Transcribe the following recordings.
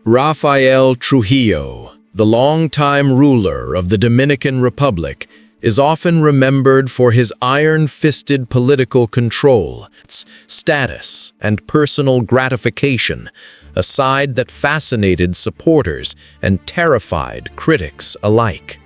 Rafael Trujillo, the longtime ruler of the Dominican Republic, is often remembered for his iron-fisted political control, status, and personal gratification, a side that fascinated supporters and terrified critics alike.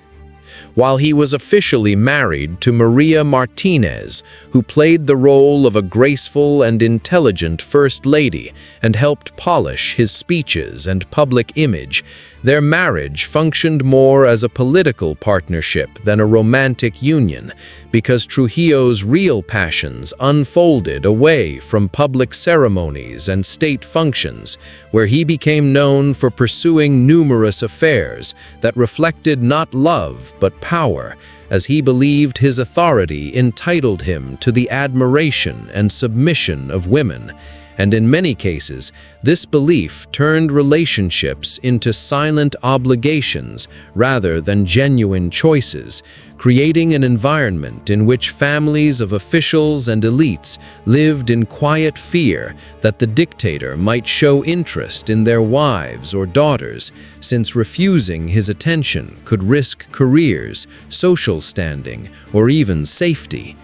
While he was officially married to Maria Martinez, who played the role of a graceful and intelligent First Lady and helped polish his speeches and public image, their marriage functioned more as a political partnership than a romantic union, because Trujillo's real passions unfolded away from public ceremonies and state functions, where he became known for pursuing numerous affairs that reflected not love but power, as he believed his authority entitled him to the admiration and submission of women. And in many cases, this belief turned relationships into silent obligations rather than genuine choices, creating an environment in which families of officials and elites lived in quiet fear that the dictator might show interest in their wives or daughters, since refusing his attention could risk careers, social standing, or even safety.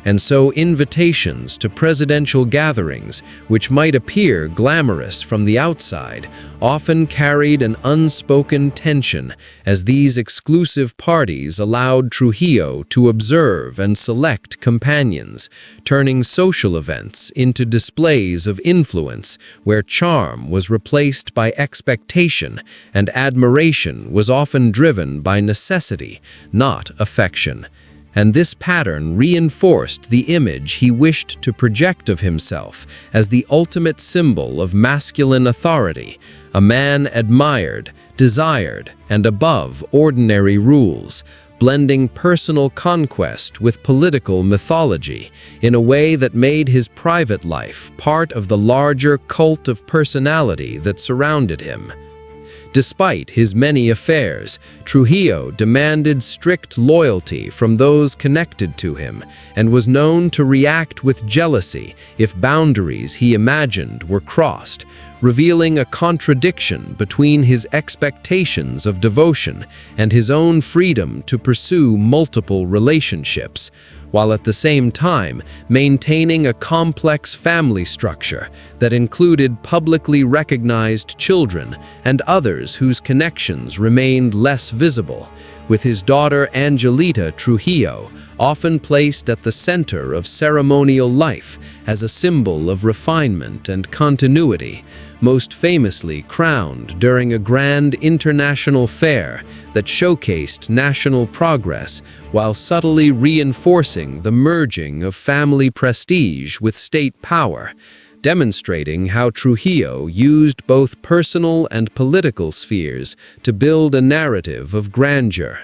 And so invitations to presidential gatherings, which might appear glamorous from the outside, often carried an unspoken tension, as these exclusive parties allowed Trujillo to observe and select companions, turning social events into displays of influence where charm was replaced by expectation and admiration was often driven by necessity, not affection. And this pattern reinforced the image he wished to project of himself as the ultimate symbol of masculine authority, a man admired, desired, and above ordinary rules, blending personal conquest with political mythology in a way that made his private life part of the larger cult of personality that surrounded him. Despite his many affairs, Trujillo demanded strict loyalty from those connected to him and was known to react with jealousy if boundaries he imagined were crossed, revealing a contradiction between his expectations of devotion and his own freedom to pursue multiple relationships, while at the same time maintaining a complex family structure that included publicly recognized children and others whose connections remained less visible, with his daughter Angelita Trujillo often placed at the center of ceremonial life as a symbol of refinement and continuity, most famously crowned during a grand international fair that showcased national progress while subtly reinforcing the merging of family prestige with state power, demonstrating how Trujillo used both personal and political spheres to build a narrative of grandeur.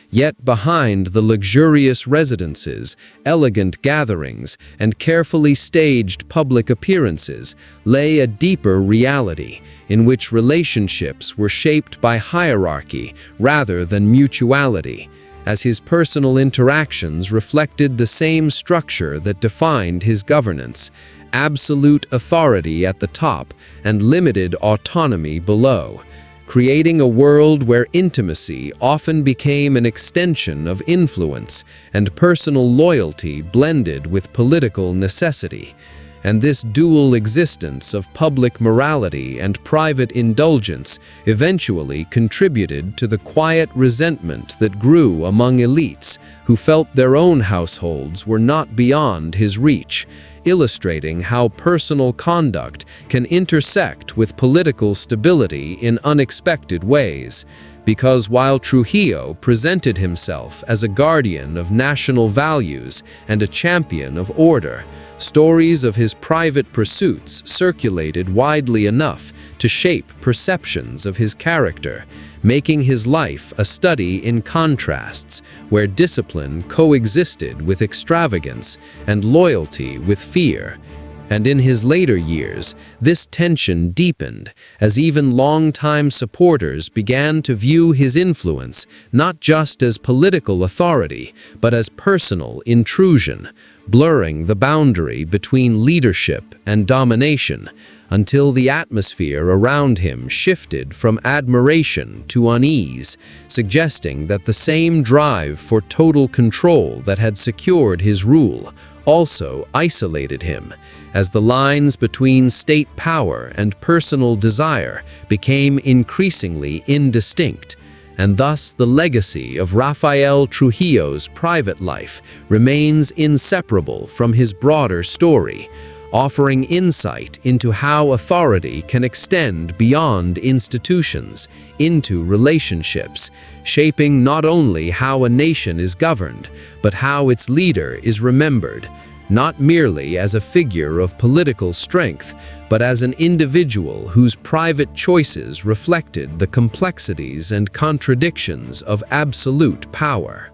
Yet behind the luxurious residences, elegant gatherings, and carefully staged public appearances lay a deeper reality in which relationships were shaped by hierarchy rather than mutuality, as his personal interactions reflected the same structure that defined his governance: absolute authority at the top and limited autonomy below, creating a world where intimacy often became an extension of influence and personal loyalty blended with political necessity. And this dual existence of public morality and private indulgence eventually contributed to the quiet resentment that grew among elites who felt their own households were not beyond his reach, illustrating how personal conduct can intersect with political stability in unexpected ways. Because while Trujillo presented himself as a guardian of national values and a champion of order, stories of his private pursuits circulated widely enough to shape perceptions of his character, making his life a study in contrasts where discipline coexisted with extravagance and loyalty with fear. And in his later years, this tension deepened as even longtime supporters began to view his influence not just as political authority, but as personal intrusion, blurring the boundary between leadership and domination until the atmosphere around him shifted from admiration to unease, suggesting that the same drive for total control that had secured his rule also isolated him, as the lines between state power and personal desire became increasingly indistinct, and thus the legacy of Rafael Trujillo's private life remains inseparable from his broader story, offering insight into how authority can extend beyond institutions into relationships, shaping not only how a nation is governed, but how its leader is remembered, not merely as a figure of political strength, but as an individual whose private choices reflected the complexities and contradictions of absolute power.